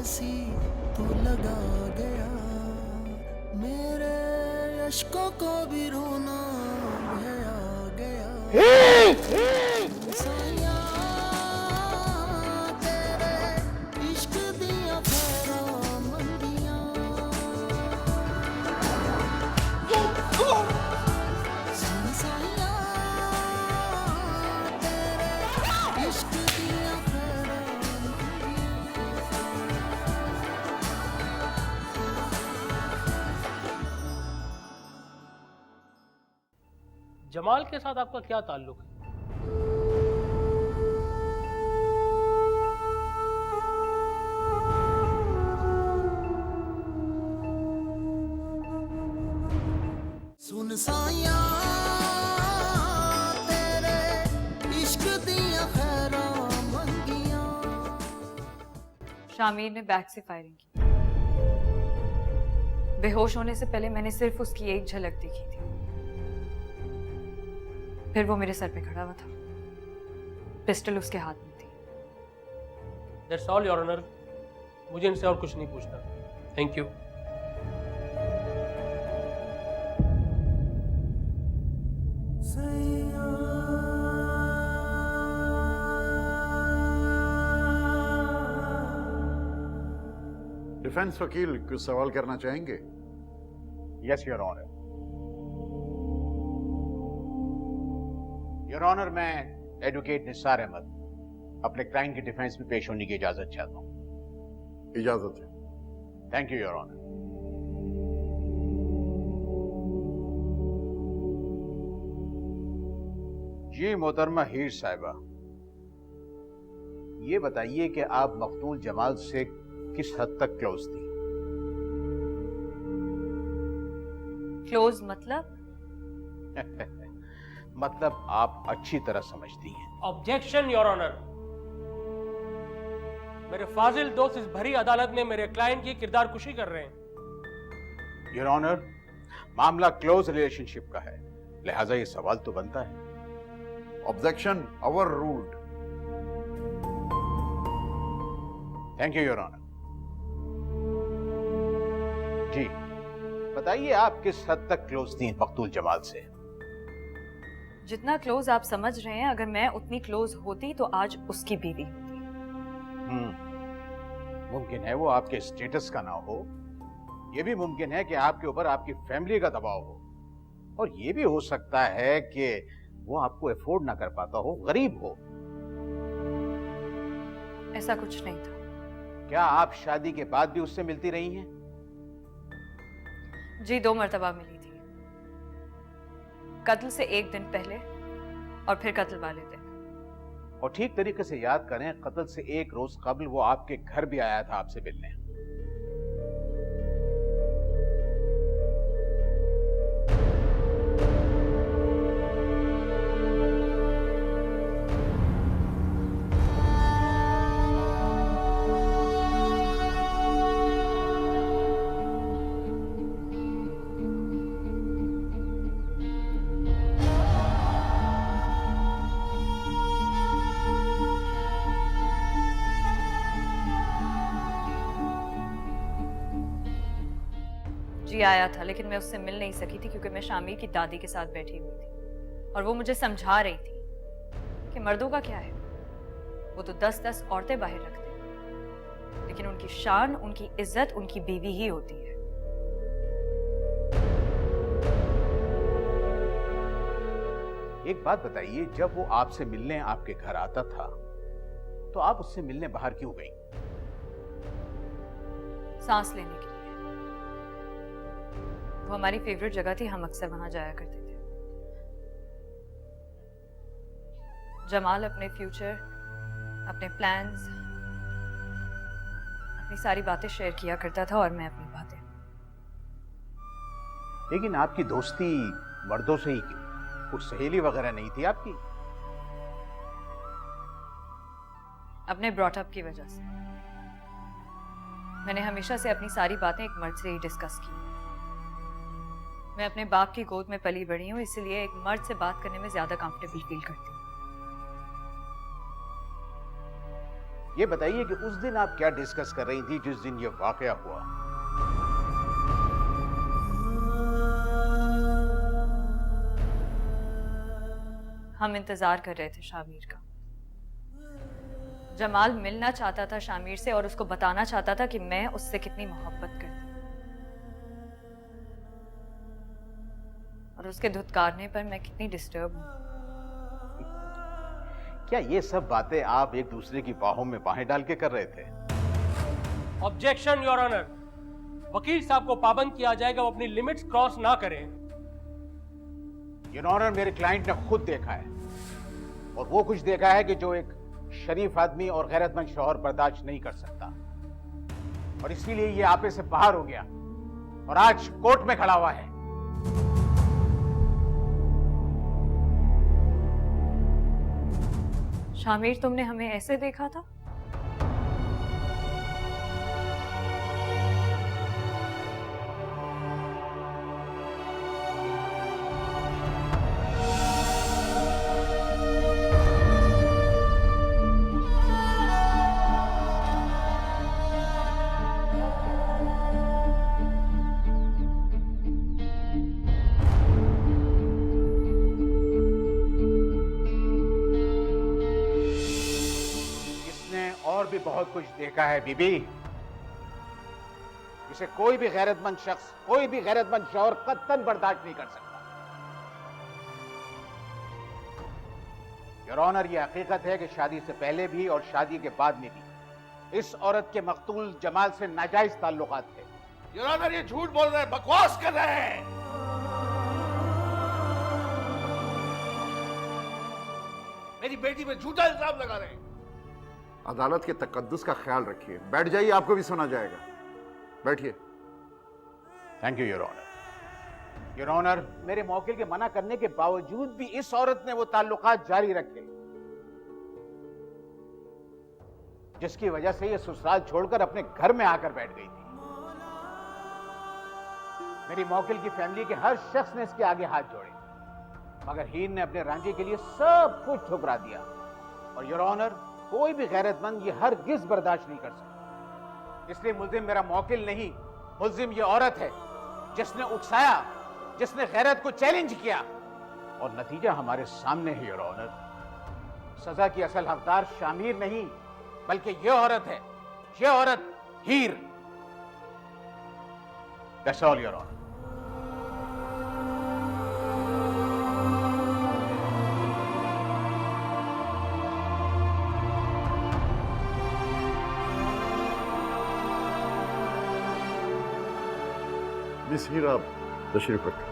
सी तू लगा गया, मेरे अश्कों को भी रोना है आ गया। साया तेरे इश्क दिया खैरा मंदियां, साया तेरे इश्क दिया खैरा जमाल के साथ आपका क्या ताल्लुक है? सुन साया तेरे इश्क दिया खैरा मंगियां। शामिर ने बैक से फायरिंग की। बेहोश होने से पहले मैंने सिर्फ उसकी एक झलक देखी थी, फिर वो मेरे सर पे खड़ा हुआ था, पिस्टल उसके हाथ में थी। दैट्स ऑल योर ऑनर, मुझे इनसे और कुछ नहीं पूछना। Thank you. डिफेंस वकील कुछ सवाल करना चाहेंगे? Yes your honour. Your honour, मैं एडवोकेट निसार अहमद अपने क्लाइंट की डिफेंस में पेश होने की इजाजत चाहता हूं। इजाजत है। Thank you your honour. जी मोहतरमा हीर साहिबा, ये बताइए कि आप मकतूल जमाल से किस हद तक क्लोज थी? क्लोज मतलब? मतलब आप अच्छी तरह समझती हैं। Objection your honour. मेरे फाजिल दोस्त इस भरी अदालत में मेरे क्लाइंट की किरदार कुशी कर रहे हैं। योर ऑनर, मामला क्लोज रिलेशनशिप का है, लिहाजा ये सवाल तो बनता है। Objection overruled. Thank you your honour. जी बताइए, आप किस हद तक क्लोज थी मकतूल जमाल से? जितना क्लोज आप समझ रहे हैं, अगर मैं उतनी क्लोज होती तो आज उसकी बीवी होती। मुमकिन है वो आपके स्टेटस का ना हो, यह भी मुमकिन है कि आपके ऊपर आपकी फैमिली का दबाव हो, और यह भी हो सकता है कि वो आपको अफोर्ड ना कर पाता हो, गरीब हो। ऐसा कुछ नहीं था। क्या आप शादी के बाद भी उससे मिलती रही हैं? जी 2 मर्तबा मिली थी, कत्ल से 1 दिन पहले और फिर कत्ल वाले दिन। और ठीक तरीके से याद करें, कत्ल से 1 रोज कबल वो आपके घर भी आया था आपसे मिलने। जी आया था, लेकिन मैं उससे मिल नहीं सकी थी क्योंकि मैं शामिर की दादी के साथ बैठी हुई थी और वो मुझे समझा रही थी कि मर्दों का क्या है, वो तो 10-10 औरतें बाहर रखते हैं, लेकिन उनकी शान, उनकी इज्जत उनकी बीवी ही होती है। एक बात बताइए, जब वो आपसे मिलने आपके घर आता था तो आप उससे मिलने बाहर क्यों गई? सांस लेने के लिए। वो हमारी फेवरेट जगह थी, हम अक्सर वहां जाया करते थे। जमाल अपने फ्यूचर, अपने प्लान्स, अपनी सारी बातें शेयर किया करता था और मैं अपनी बातें। लेकिन आपकी दोस्ती मर्दों से ही क्यों? कुछ सहेली वगैरह नहीं थी आपकी? अपने ब्रॉटअप की वजह से। मैंने हमेशा से अपनी सारी बातें एक मर्द से ही डिस्कस की। मैं अपने बाप की गोद में पली बड़ी हूँ, इसलिए एक मर्द से बात करने में ज्यादा कंफर्टेबल फील करती हूँ। ये बताइए कि उस दिन आप क्या डिस्कस कर रही थी जिस दिन ये वाकया हुआ? हम इंतजार कर रहे थे शामिर का। जमाल मिलना चाहता था शामिर से और उसको बताना चाहता था कि मैं उससे कितनी मोहब्बत करती हूँ, और उसके धुतकारने पर मैं कितनी डिस्टर्ब हूँ। क्या ये सब बातें आप एक दूसरे की बाहों में बाहें डाल के कर रहे थे? Objection your honour. वकील साहब को पाबंद किया जाएगा वो अपनी लिमिट्स क्रॉस ना करें। योर ऑनर, मेरे क्लाइंट ने खुद देखा है, और वो कुछ देखा है कि जो एक शरीफ आदमी और गैरतमंद शौहर बर्दाश्त नहीं कर सकता, और इसीलिए ये आपे से बाहर हो गया और आज कोर्ट में खड़ा हुआ है। शामिर, तुमने हमें ऐसे देखा था? और भी बहुत कुछ देखा है बीबी, इसे कोई भी गैरतमंद शख्स, कोई भी गैरतमंद शौहर कत्तन बर्दाश्त नहीं कर सकता। योर ऑनर, यह हकीकत है कि शादी से पहले भी और शादी के बाद में भी इस औरत के मकतूल जमाल से नाजायज ताल्लुकात थे। योर ऑनर, ये झूठ बोल रहे हैं, बकवास कर रहे हैं। मेरी बेटी पे झूठा इल्जाम लगा रहे हैं। अदालत के तकद्दुस का ख्याल रखिए। बैठ जाइए, आपको भी सुना जाएगा। बैठिए। Thank you your honour. Your honour, मेरे मौकिल के मना करने के बावजूद भी इस औरत ने वो ताल्लुकात जारी रखे, जिसकी वजह से ये ससुराल छोड़कर अपने घर में आकर बैठ गई थी। मेरी मौकिल की फैमिली के हर शख्स ने इसके आगे हाथ जोड़े, मगर हीर ने अपने रांझे के लिए सब कुछ ठुकरा दिया। और योर ऑनर, कोई भी गैरतमंद ये हरगिज़ बर्दाश्त नहीं कर सकता। इसलिए मुल्जिम मेरा मौकिल नहीं, मुल्जिम ये औरत है जिसने उकसाया, जिसने गैरत को चैलेंज किया, और नतीजा हमारे सामने है योर ऑनर। सजा की असल हकदार शामिर नहीं, बल्कि ये औरत है, ये औरत Heer. That's all your honour. Miss Heer, आप तशरीफ रखें।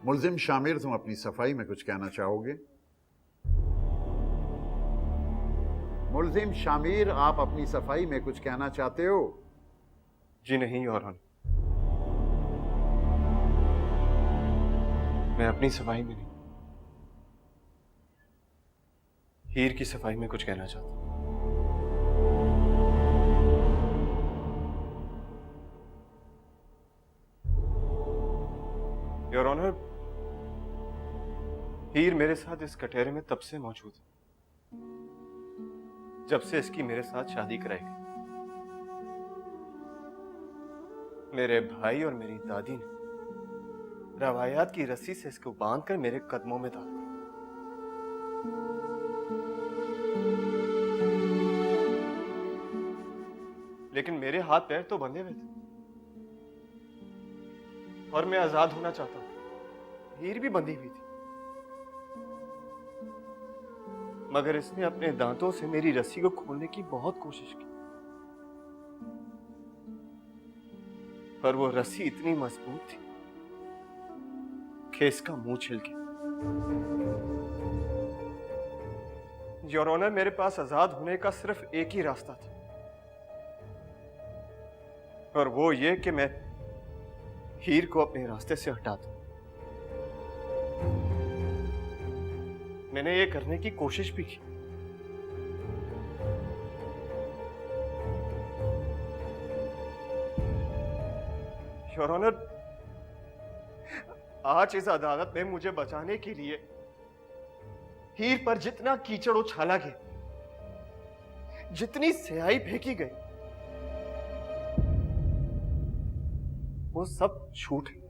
मुल्जिम शामिर, तुम अपनी सफाई में कुछ कहना चाहोगे? मुल्जिम शामिर, आप अपनी सफाई में कुछ कहना चाहते हो? जी नहीं योर ऑनर, मैं अपनी सफाई में नहीं, हीर की सफाई में कुछ कहना चाहता हूं। योर ऑनर, हीर मेरे साथ इस कटहरे में तब से मौजूद है जब से इसकी मेरे साथ शादी कराई गई। मेरे भाई और मेरी दादी ने रवायात की रस्सी से इसको बांधकर मेरे कदमों में डाल दिया। लेकिन मेरे हाथ पैर तो बंधे हुए थे और मैं आजाद होना चाहता हूं। हीर भी बंधी हुई थी, मगर इसने अपने दांतों से मेरी रस्सी को खोलने की बहुत कोशिश की, पर वो रस्सी इतनी मजबूत थी कि इसका मुंह छिल गया। योर ऑनर, मेरे पास आजाद होने का सिर्फ एक ही रास्ता था, और वो ये कि मैं हीर को अपने रास्ते से हटा दूं। मैंने ये करने की कोशिश भी की, योर ऑनर, आज इस अदालत में मुझे बचाने के लिए हीर पर जितना कीचड़ उछाला गया, जितनी स्याही फेंकी गई, वो सब झूठ है।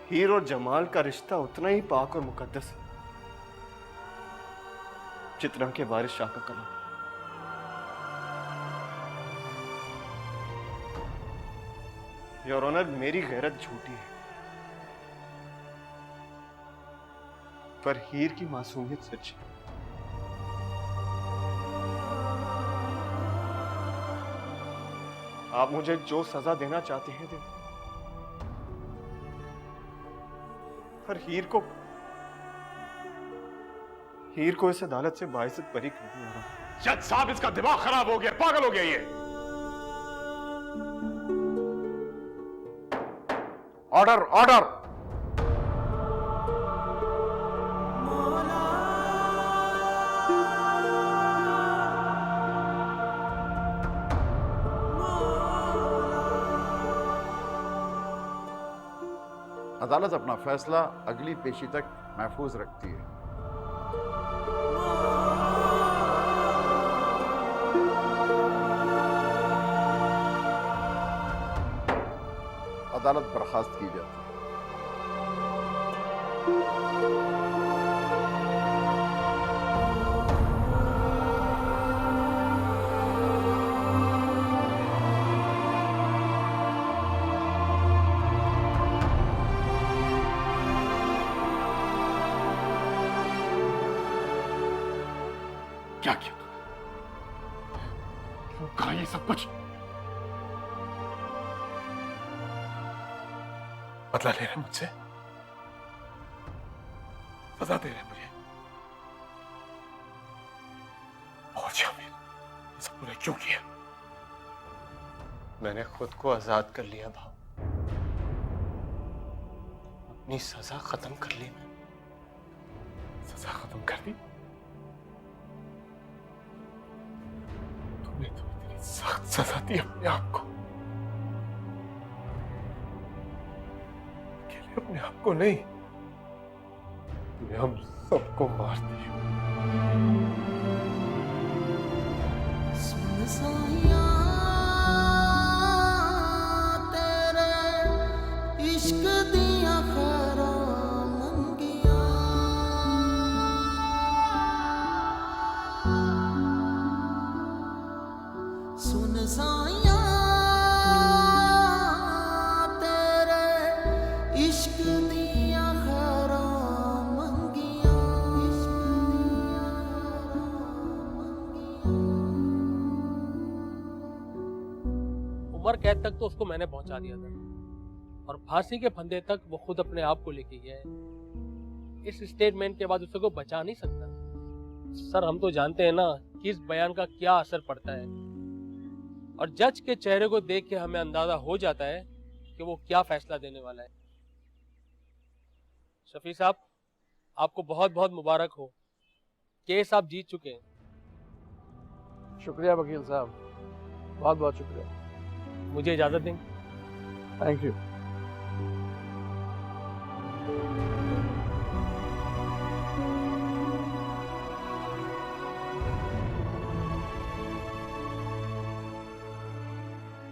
हीर और जमाल का रिश्ता उतना ही पाक और मुकद्दस है जितना के वारिस शाह का कलाम। योर ऑनर, मेरी गैरत झूठी है, पर हीर की मासूमियत सच्ची है। आप मुझे जो सजा देना चाहते हैं दे दो, पर हीर को इस अदालत से बाइज्जत बरी कर दिया। जज साहब, इसका दिमाग खराब हो गया, पागल हो गया ये। Order, order. अदालत अपना फैसला अगली पेशी तक महफूज रखती है। अदालत बर्खास्त की जाती है। क्या किया तूने? कहा ये सब कुछ? बदला ले रहे मुझसे? सजा दे रहे मुझे? और शामिल, ये सब तूने क्यों किया? मैंने खुद को आजाद कर लिया भाव, अपनी सजा खत्म कर ली। मैं सजा खत्म कर दी? तूने तो इतनी सख्त सजा दी अपने आप को, अकेले अपने आप को नहीं, तूने हम सबको मार दिया। सुन साया तेरे इश्क दिया खैरा मंगिया, सुन साया तेरे इश्क दिया खैरा मंगिया, इश्क दिया खैरा उम्र कैद तक तो उसको मैंने पहुंचा दिया था, और फांसी के फंदे तक वो खुद अपने आप को लेके गया है। इस स्टेटमेंट के बाद उसे कोई बचा नहीं सकता। सर, हम तो जानते हैं ना कि इस बयान का क्या असर पड़ता है, और जज के चेहरे को देख के हमें अंदाजा हो जाता है कि वो क्या फैसला देने वाला है। शफी साहब, आपको बहुत बहुत मुबारक हो, केस आप जीत चुके हैं। शुक्रिया वकील साहब, बहुत बहुत शुक्रिया। मुझे इजाजत दें। Thank you.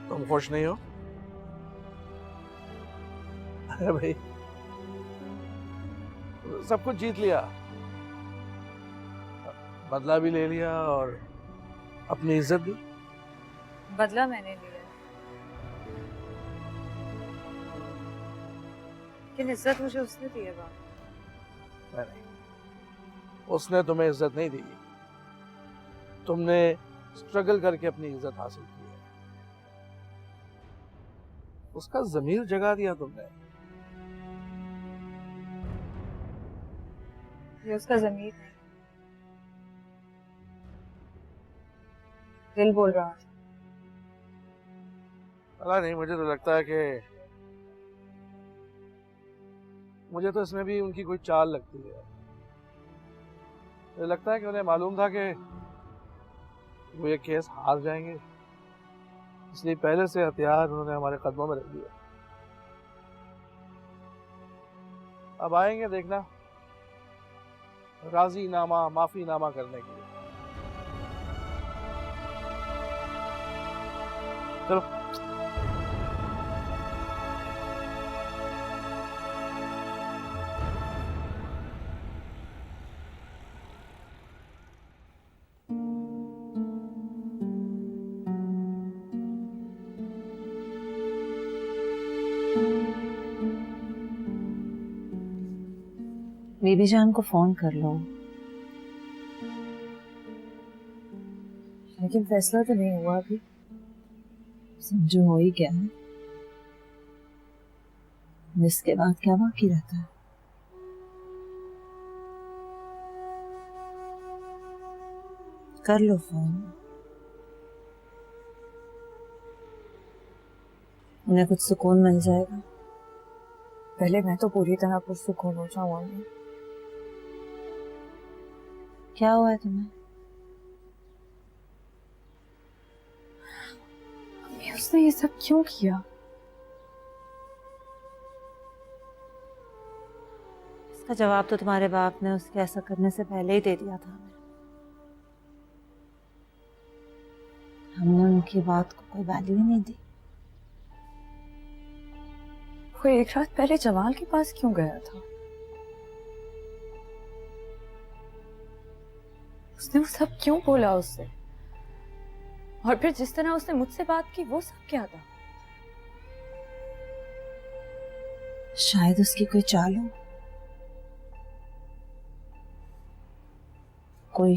तुम खुश नहीं हो? अरे भाई, सब कुछ जीत लिया, बदला भी ले लिया और अपनी इज्जत भी। बदला मैंने लिया, लेकिन इज्जत मुझे उसने दी है बाबा। नहीं, उसने तुम्हें इज्जत नहीं दी, तुमने स्ट्रगल करके अपनी इज्जत हासिल की है। उसका ज़मीर जगा दिया तुमने। ये उसका ज़मीर नहीं, दिल बोल रहा है। पता नहीं, मुझे तो लगता है कि मुझे तो इसमें भी उनकी कोई चाल लगती है। मुझे लगता है कि उन्हें मालूम था कि वो ये केस हार जाएंगे, इसलिए पहले से हथियार उन्होंने हमारे कदमों में रख दिया। अब आएंगे देखना, राजी नामा माफी नामा करने के लिए। चलो। बेबी जान को फोन कर लो। लेकिन फैसला तो नहीं हुआ अभी। समझो हो ही क्या है, इसके बाद क्या बाकी रहता है? कर लो फोन, उन्हें कुछ सुकून मिल जाएगा। पहले मैं तो पूरी तरह पुरसुकून हो जाऊंगी। क्या हुआ है तुम्हें? उसने ये सब क्यों किया? इसका जवाब तो तुम्हारे बाप ने उसके ऐसा करने से पहले ही दे दिया था हमें। हमने उनकी बात को कोई वैल्यू ही नहीं दी। वो एक रात पहले जमाल के पास क्यों गया था? उसने वो सब क्यों बोला उससे? और फिर जिस तरह उसने मुझसे बात की, वो सब क्या था? शायद उसकी कोई चाल हो, कोई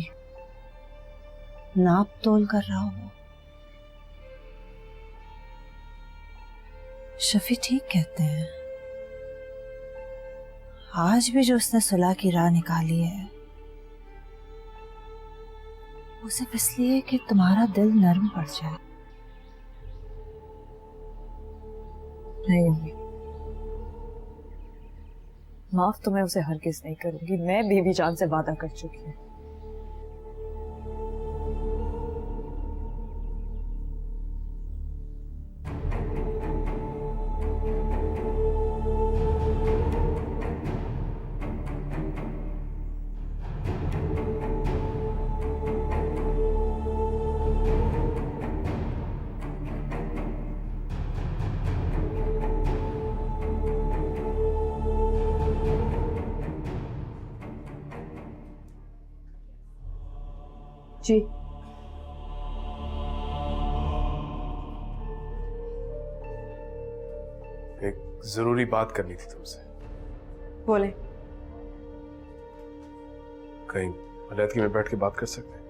नाप तोल कर रहा हो। शफी ठीक कहते हैं, आज भी जो उसने सुलह की राह निकाली है वो सिर्फ इसलिए कि तुम्हारा दिल नर्म पड़ जाए। नहीं अम्मी, माफ तो मैं उसे हरगिज नहीं करूंगी। मैं बेबी जान से वादा कर चुकी हूँ। जी एक जरूरी बात करनी थी तुमसे। बोले। कहीं अलैदगी में बैठ के बात कर सकते हैं?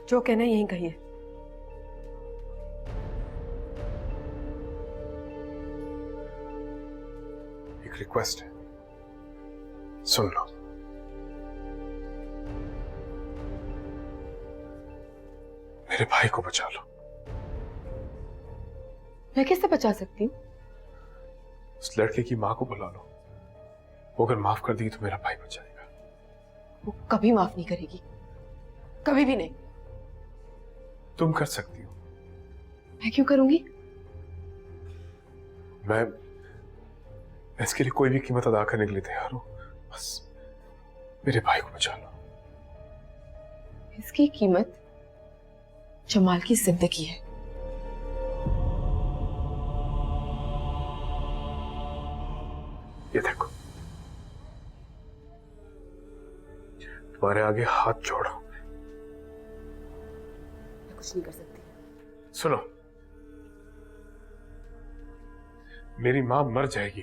जो कहना यहीं कहिए। एक रिक्वेस्ट है, सुन लो। मेरे भाई को बचा लो। मैं कैसे बचा सकती हूँ? उस लड़के की मां को बुला लो, वो अगर माफ कर देगी तो मेरा भाई बच जाएगा। वो कभी माफ नहीं करेगी, कभी भी नहीं। तुम कर सकती हो। मैं क्यों करूंगी? मैं इसके लिए कोई भी कीमत अदा करने के लिए तैयार हूं। बस मेरे भाई को बचा लो। इसकी कीमत जमाल की जिंदगी है। ये देखो, तुम्हारे आगे हाथ जोड़ा। मैं कुछ नहीं कर सकती। सुनो, मेरी मां मर जाएगी,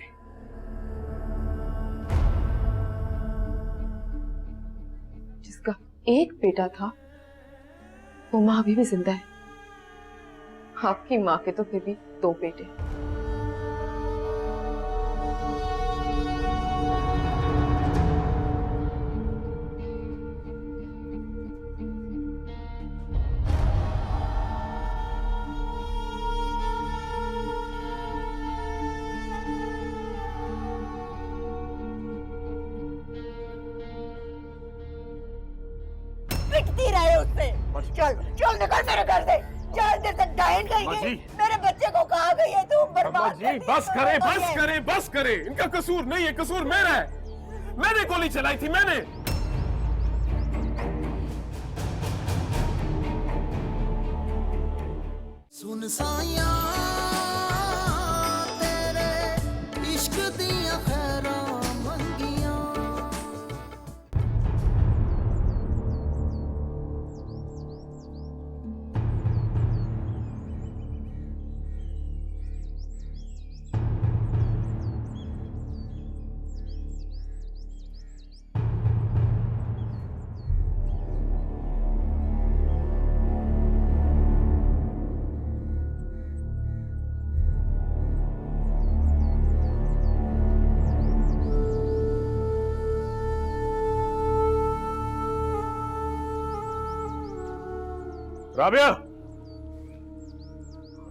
जिसका एक बेटा था वो मां अभी भी जिंदा है। आपकी मां के तो फिर भी 2 बेटे। पिटती रहे उससे। चल चल निकल मेरे घर से। 4 दिन तक डायन गई। मेरे बच्चे को कहाँ गई है तुम? बर्बाद जी बस करे, बस करे, बस करे। इनका कसूर नहीं है, कसूर मेरा है। मैंने गोली चलाई थी, मैंने। सुन साया तेरे इश्क दिया खैरा मंगिया। राबिया,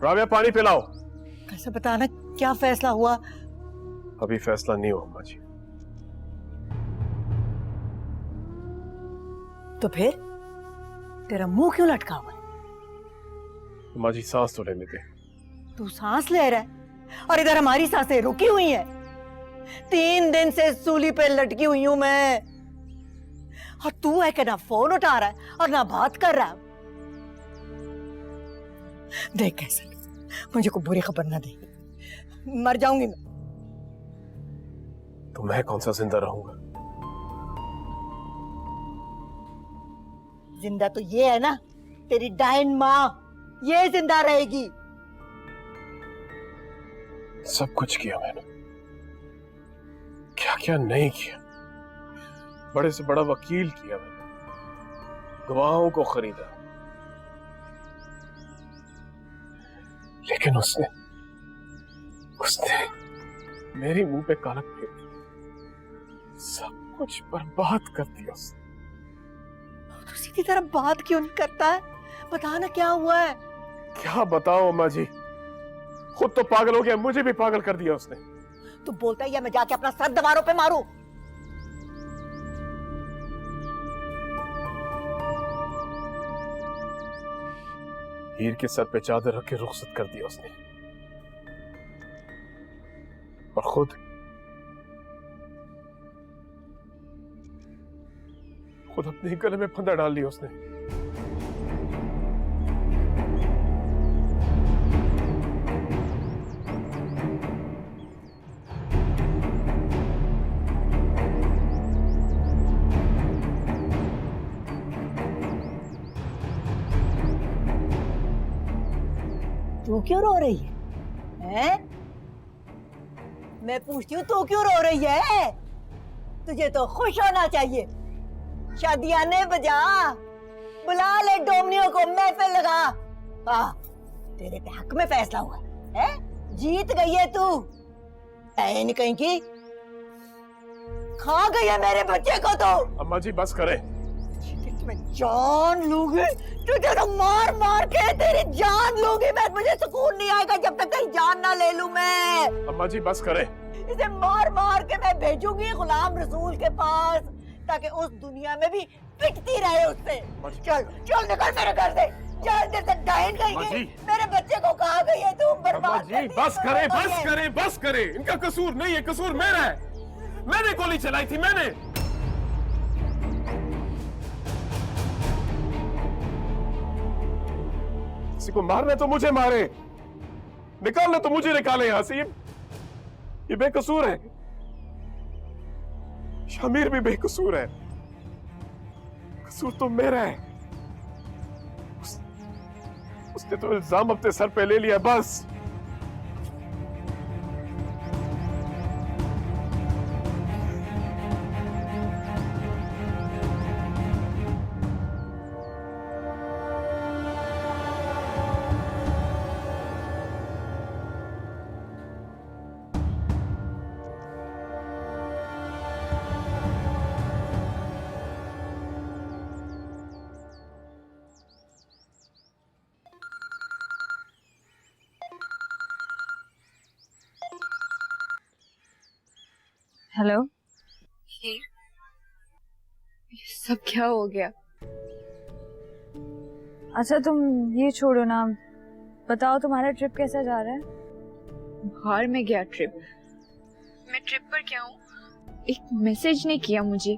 राबिया पानी पिलाओ। कैसे बताना क्या फैसला हुआ? अभी फैसला नहीं हुआ अम्मा जी। तो फिर तेरा मुंह क्यों लटका हुआ है? अम्मा जी सांस तो लेने दे। तू सांस ले रहा है और इधर हमारी सांसें रुकी हुई हैं। 3 दिन से सूली पे लटकी हुई हूं मैं, और तू है कि ना फोन उठा रहा है और ना बात कर रहा है। देख कैसे, मुझे को बुरी खबर ना दे, मर जाऊंगी मैं। तो मैं कौन सा जिंदा रहूंगा? जिंदा तो ये है ना, तेरी डायन माँ, ये जिंदा रहेगी। सब कुछ किया मैंने, क्या क्या नहीं किया। बड़े से बड़ा वकील किया मैंने, गवाहों को खरीदा, लेकिन उसने मेरे मुंह पे कालक फेर दिया। सब कुछ बर्बाद कर दिया उसने। तो सीधी तरह बात क्यों नहीं करता है? बताना क्या हुआ है? क्या बताओ अम्मा जी, खुद तो पागल हो गया, मुझे भी पागल कर दिया उसने। तू बोलता है या मैं जाके अपना सर दीवारों पे मारूं? हीर के सर पे चादर रख के रुखसत कर दिया उसने, और खुद अपने गले में फंदा डाल लिया उसने। तू क्यों रो रही है? हैं? मैं पूछती हूँ तू क्यों रो रही है? तुझे तो खुश होना चाहिए। शादियाने बजा, बुला ले डोमनियों को, महफिल लगा। तेरे पे हक में फैसला हुआ है? जीत गई है तू। नहीं कहीं की, खा गई है मेरे बच्चे को तो। अम्मा जी बस करे। मैं जान लूंगी तुझे, तो मार मार के तेरी जान लूंगी मैं। मुझे सुकून नहीं आएगा जब तक तेरी जान ना ले लूं मैं। अम्मा जी बस करे। इसे मार मार के मैं भेजूंगी गुलाम रसूल के पास, ताकि उस दुनिया में भी पिटती रहे उससे। चल चल निकल मेरे घर से। चार देर तक डाइन अम्मा गई जी। मेरे बच्चे को कहा गई है तुम अम्मा बर्बाद जी बस करे बस करे बस करे, इनका कसूर नहीं है, कसूर मेरा है। मैंने गोली चलाई थी, मैंने। किसी को मारना तो मुझे मारे, निकालना तो मुझे निकाले यहां से। ये बेकसूर है, शामिर भी बेकसूर है, कसूर तो मेरा है। उसने तो इल्जाम अपने सर पे ले लिया बस। हेलो। ये सब क्या हो गया? अच्छा तुम ये छोड़ो ना, बताओ तुम्हारा ट्रिप कैसा जा रहा है? बाहर में गया ट्रिप। मैं ट्रिप पर क्या हूँ? एक मैसेज नहीं किया मुझे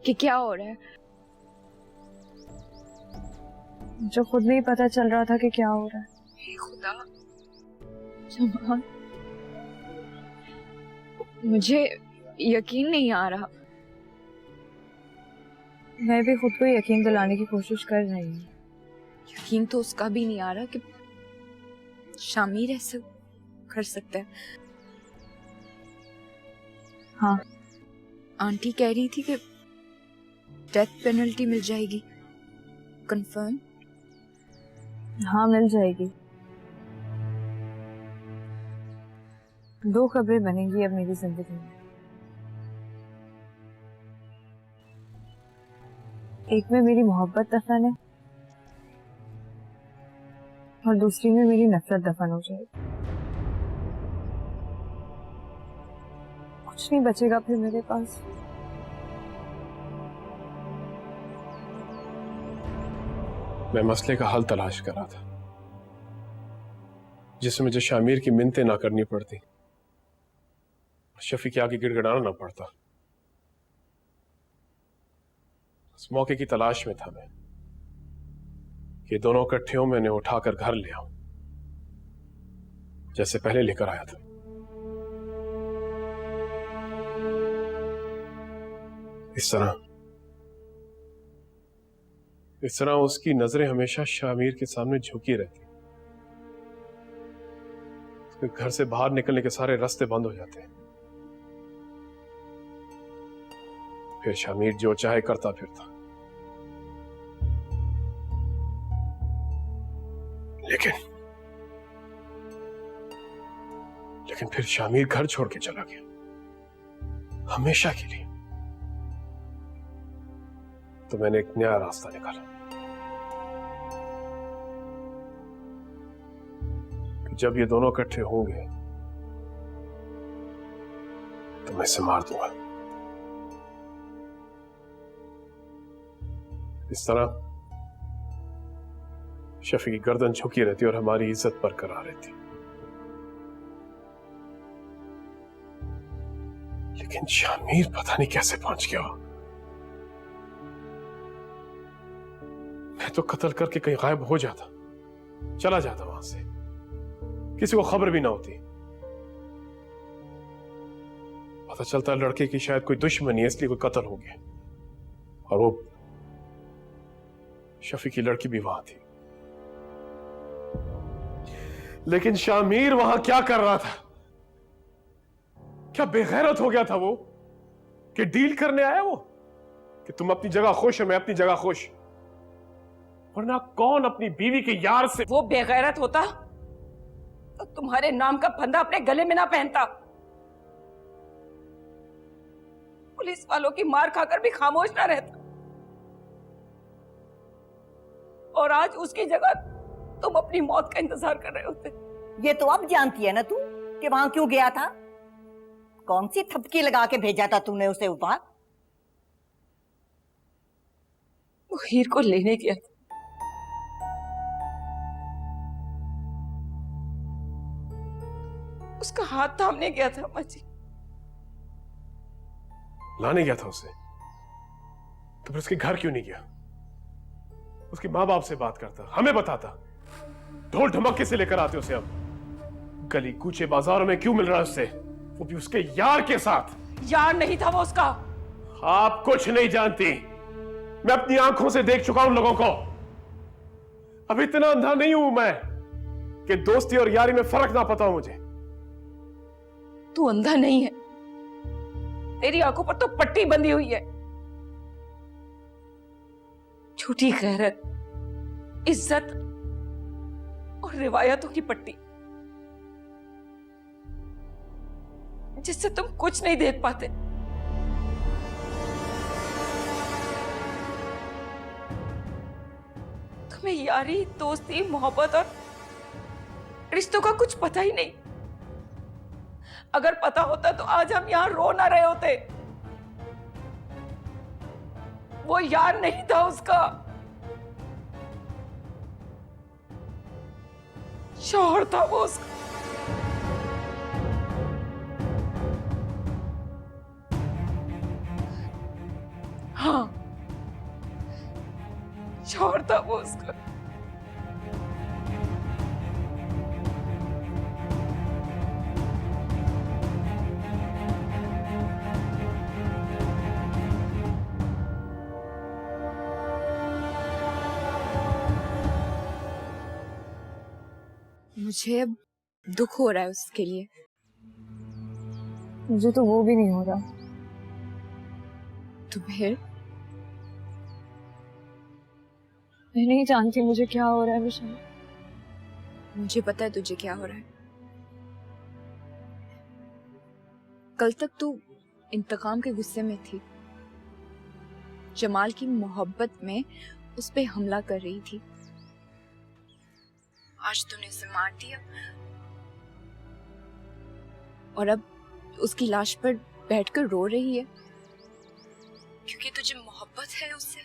कि क्या हो रहा है। जो खुद नहीं पता चल रहा था कि क्या हो रहा है। हे खुदा, जमान, मुझे यकीन नहीं आ रहा। मैं भी खुद को यकीन दिलाने की कोशिश कर रही हूँ। यकीन तो उसका भी नहीं आ रहा कि शामिर ऐसा कर सकता है। हाँ, आंटी कह रही थी कि डेथ पेनल्टी मिल जाएगी। कंफर्म? हाँ मिल जाएगी। 2 खबरें बनेंगी अब मेरी जिंदगी में। एक में मेरी मोहब्बत दफन है और दूसरी में मेरी नफरत दफन हो जाएगी। कुछ नहीं बचेगा फिर मेरे पास। मैं मसले का हल तलाश कर रहा था जिसमें मुझे शामिर की मिन्नतें ना करनी पड़ती, शफी के आगे गिड़गिड़ाना ना पड़ता। इस मौके की तलाश में था मैं, ये दोनों इकट्ठे हो, मैंने उठाकर घर ले आऊं जैसे पहले लेकर आया था। इस तरह उसकी नजरें हमेशा शामिर के सामने झुकी रहती, उसके घर से बाहर निकलने के सारे रास्ते बंद हो जाते हैं। फिर शामिर जो चाहे करता फिरता। लेकिन फिर शामिर घर छोड़ के चला गया हमेशा के लिए। तो मैंने एक नया रास्ता निकाला कि जब ये दोनों इकट्ठे होंगे तो मैं इसे मार दूंगा। इस तरह शफी की गर्दन झुकी रहती और हमारी इज्जत बरकरार रहती। लेकिन शामिर पता नहीं कैसे पहुंच गया। मैं तो कत्ल करके कहीं गायब हो जाता, चला जाता वहां से, किसी को खबर भी ना होती। पता चलता लड़के की शायद कोई दुश्मनी है इसलिए कोई कत्ल हो गया, और वो शफी की लड़की भी वहां थी। लेकिन शामिर वहां क्या कर रहा था? क्या बेगैरत हो गया था वो कि डील करने आया वो कि तुम अपनी जगह खुश हो, मैं अपनी जगह खुश। वरना कौन अपनी बीवी के यार से वो बेगैरत होता तो तुम्हारे नाम का फंदा अपने गले में ना पहनता। पुलिस वालों की मार खाकर भी खामोश ना रहता, और आज उसकी जगह तुम अपनी मौत का इंतजार कर रहे होते। ये तो अब जानती है ना तू कि वहां क्यों गया था? कौन सी थपकी लगा के भेजा था तूने उसे ऊपर? वो हीर को लेने गया था, हाथ थामने गया था अम्मा जी। लाने गया था उसे, तो फिर उसके घर क्यों नहीं गया? उसके माँ बाप से बात करता, हमें बताता, ढोल ढमक्के से लेकर आते उसे। अब गली कूचे बाजारों में क्यों मिल रहा है उससे, वो भी उसके यार के साथ? यार नहीं था वो उसका। आप कुछ नहीं जानती, मैं अपनी आंखों से देख चुका हूं लोगों को। अब इतना अंधा नहीं हूं मैं कि दोस्ती और यारी में फर्क ना पता हो मुझे। तू अंधा नहीं है, तेरी आंखों पर तो पट्टी बंधी हुई है। झूठी गैरत, इज्जत और रिवायतों की पट्टी, जिससे तुम कुछ नहीं देख पाते। तुम्हें यारी, दोस्ती, मोहब्बत और रिश्तों का कुछ पता ही नहीं। अगर पता होता तो आज हम यहां रो ना रहे होते। वो यार नहीं था उसका, शौहर था वो उसका। हाँ, शौहर था वो उसका। मुझे अब दुख हो रहा है उसके लिए। मुझे तो वो भी नहीं हो रहा। तुम्हें? मैं नहीं जानती मुझे क्या हो रहा है विशाल। मुझे पता है तुझे क्या हो रहा है। कल तक तू इंतकाम के गुस्से में थी, जमाल की मोहब्बत में उस पे हमला कर रही थी। आज तूने उसे मार दिया और अब उसकी लाश पर बैठकर रो रही है क्योंकि तुझे मोहब्बत है उससे।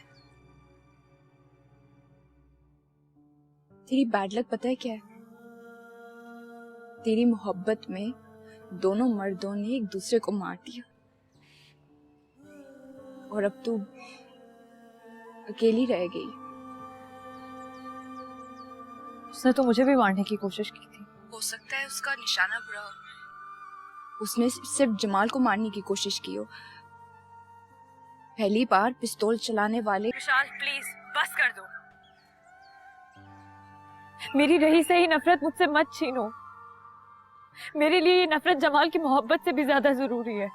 तेरी बैड लक पता है क्या है? तेरी मोहब्बत में दोनों मर्दों ने एक दूसरे को मार दिया और अब तू अकेली रह गई। उसने तो मुझे भी मारने की कोशिश की थी। हो सकता है उसका निशाना बुरा हो, उसने सिर्फ जमाल को मारने की कोशिश की हो। पहली बार पिस्तौल चलाने वाले। विशाल प्लीज बस कर दो। मेरी रही सही नफरत मुझसे मत छीनो। मेरे लिए ये नफरत जमाल की मोहब्बत से भी ज्यादा जरूरी है।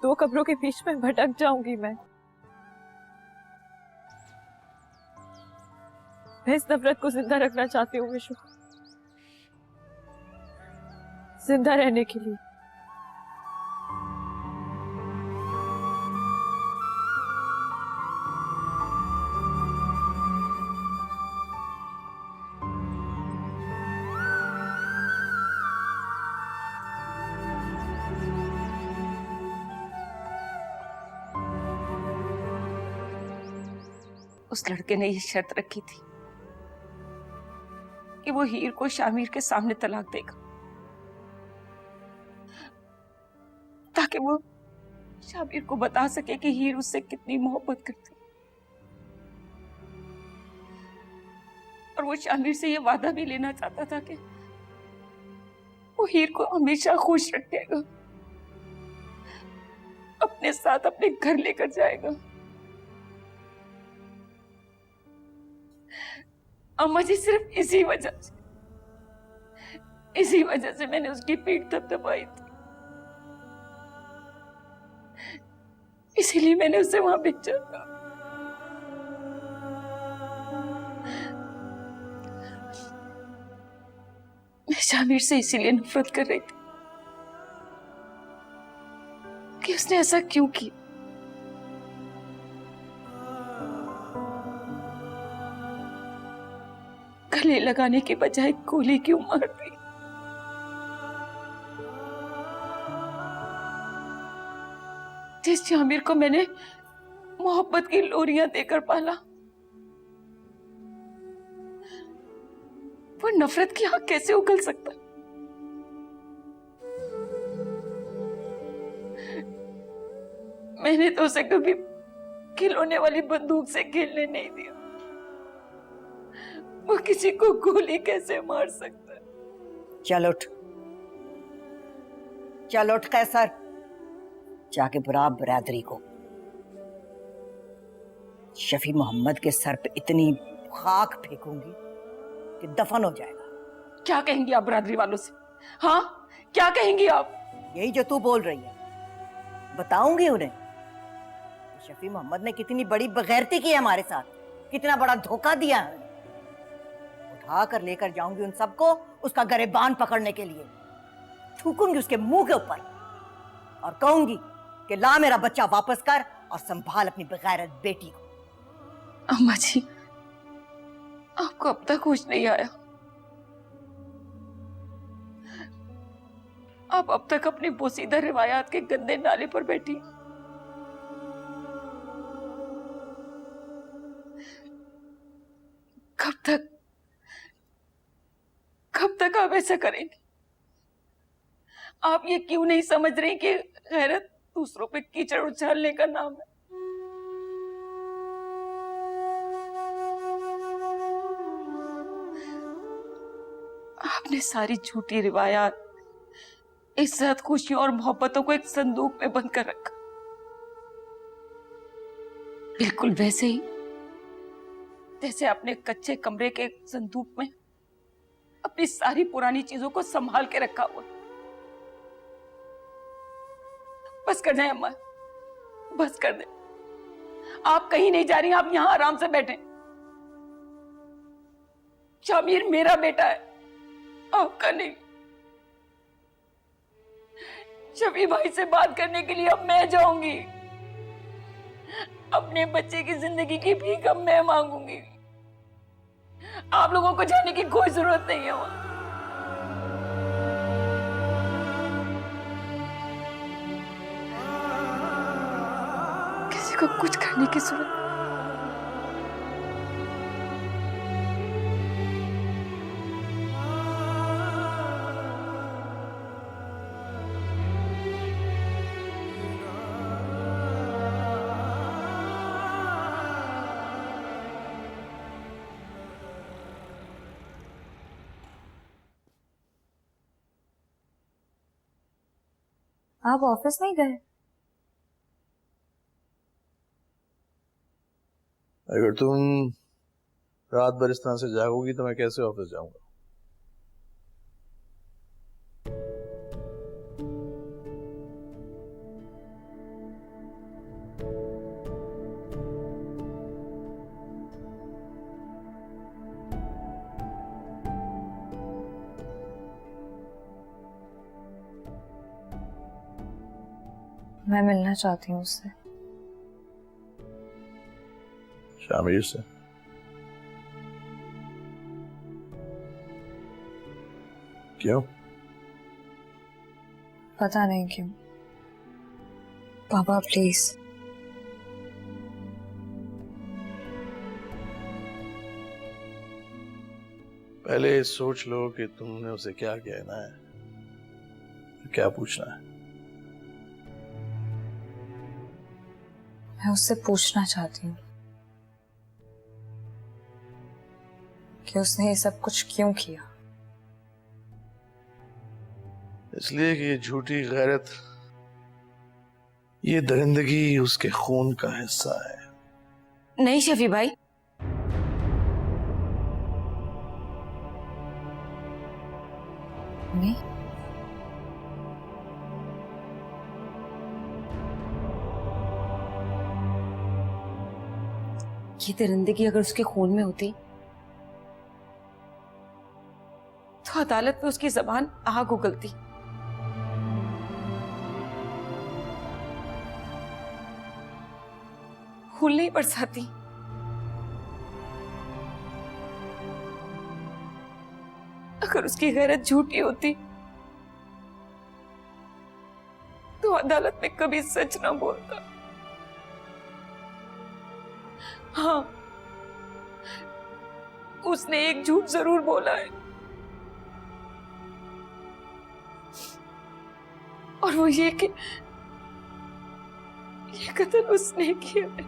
दो कब्रों के बीच में भटक जाऊंगी मैं इस नफरत को जिंदा रखना चाहती हूँ विशु, जिंदा रहने के लिए। उस लड़के ने ये शर्त रखी थी कि वो हीर को शामिर के सामने तलाक देगा ताकि वो शामिर को बता सके कि हीर उससे कितनी मोहब्बत करती। और वो शामिर से ये वादा भी लेना चाहता था कि वो हीर को हमेशा खुश रखेगा, अपने साथ अपने घर लेकर जाएगा। अम्मा जी, सिर्फ इसी वजह से मैंने उसकी पीठ थपथपाई थी, इसीलिए मैंने उसे वहां भेजा था। मैं शामिर से इसीलिए नफरत कर रही थी कि उसने ऐसा क्यों किया। गले लगाने के बजाय गोली क्यों मार दी। जिस शामिर को मैंने मोहब्बत की लोरियां देकर पाला, वो नफरत की आग कैसे उगल सकता? मैंने तो उसे कभी खिलौने वाली बंदूक से खेलने नहीं दिया। वो किसी को गोली कैसे मार सकता है? चल उठ, चल उठ कैसर, जाके बुरा बरादरी को शफी मोहम्मद के सर पे इतनी खाक फेंकूंगी कि दफन हो जाएगा। क्या कहेंगी आप बरादरी वालों से? हाँ, क्या कहेंगी आप? यही जो तू बोल रही है, बताऊंगी उन्हें शफी मोहम्मद ने कितनी बड़ी बगैरती की है हमारे साथ, कितना बड़ा धोखा दिया है। उठा कर लेकर जाऊंगी उन सबको उसका गरेबान पकड़ने के लिए, थूकूंगी उसके मुंह के ऊपर और कहूंगी कि ला मेरा बच्चा वापस कर और संभाल अपनी बेगैरत बेटी को। अम्मा जी, आपको अब तक होश नहीं आया? आप अब तक अपनी बोसीदा रिवायात के गंदे नाले पर बैठी। कब तक आप ऐसा करेंगे? आप ये क्यों नहीं समझ रही कि गैरत दूसरों पे कीचड़ उछालने का नाम है? आपने सारी झूठी रिवायात, इज्जत, खुशियों और मोहब्बतों को एक संदूक में बंद कर रखा, बिल्कुल वैसे ही जैसे आपने कच्चे कमरे के संदूक में अपनी सारी पुरानी चीजों को संभाल के रखा हुआ। बस कर दें अम्मा, बस कर दें। आप कहीं नहीं जा रही, आप यहां आराम से बैठे। शामिर मेरा बेटा है, आपका नहीं। शफी भाई से बात करने के लिए अब मैं जाऊंगी। अपने बच्चे की जिंदगी की भीख अब मैं मांगूंगी। आप लोगों को जाने की कोई जरूरत नहीं है वहां। किसी को कुछ करने की जरूरत। आप ऑफिस नहीं गए? अगर तुम रात भर इस तरह से जागोगी तो मैं कैसे ऑफिस जाऊंगा? मैं मिलना चाहती हूँ उससे। शामिर से? क्यों? पता नहीं क्यों। पापा प्लीज। पहले सोच लो कि तुमने उसे क्या कहना है, क्या पूछना है। मैं उससे पूछना चाहती हूँ कि उसने ये सब कुछ क्यों किया। इसलिए कि ये झूठी गैरत, ये दरिंदगी उसके खून का हिस्सा है। नहीं शफी भाई, नहीं, ये दरिंदगी अगर उसके खून में होती तो अदालत में उसकी जबान आग उगलती। खून नहीं बरसाती। अगर उसकी गैरत झूठी होती तो अदालत में कभी सच ना बोलता। हाँ, उसने एक झूठ जरूर बोला है। वो ये कि ये कत्ल उसने किया है।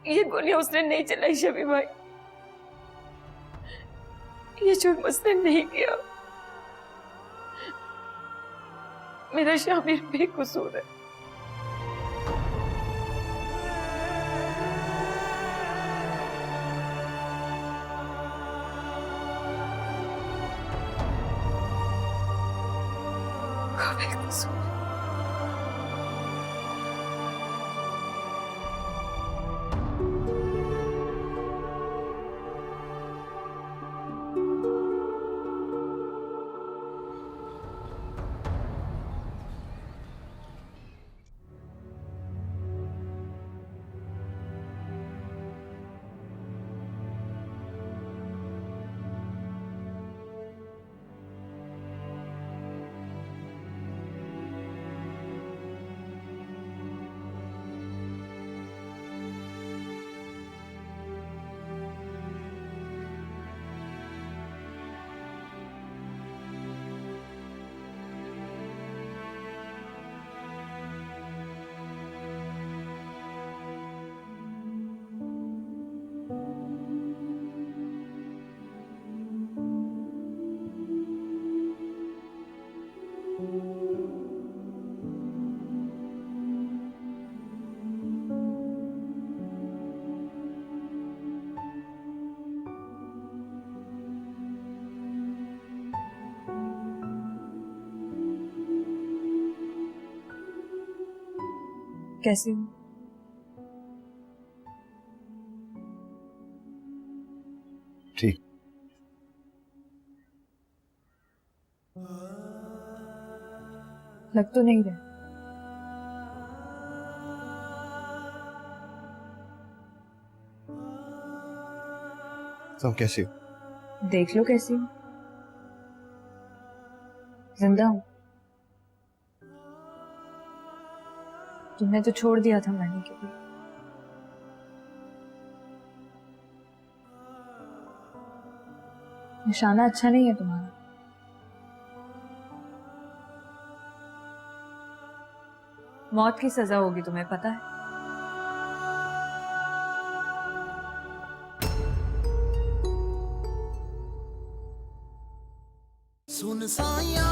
ये गोलियां उसने नहीं चलाई शबी भाई, ये जुर्म उसने नहीं किया। मेरा शामिर बेकसूर है। बेकसूर। कैसी हूँ? ठीक। लग तो नहीं रहा। तुम कैसी हो? देख लो कैसी हूँ। जिंदा हूँ। तुमने तो छोड़ दिया था मरने के लिए। निशाना अच्छा नहीं है तुम्हारा। मौत की सजा होगी, तुम्हें पता है? सुन साया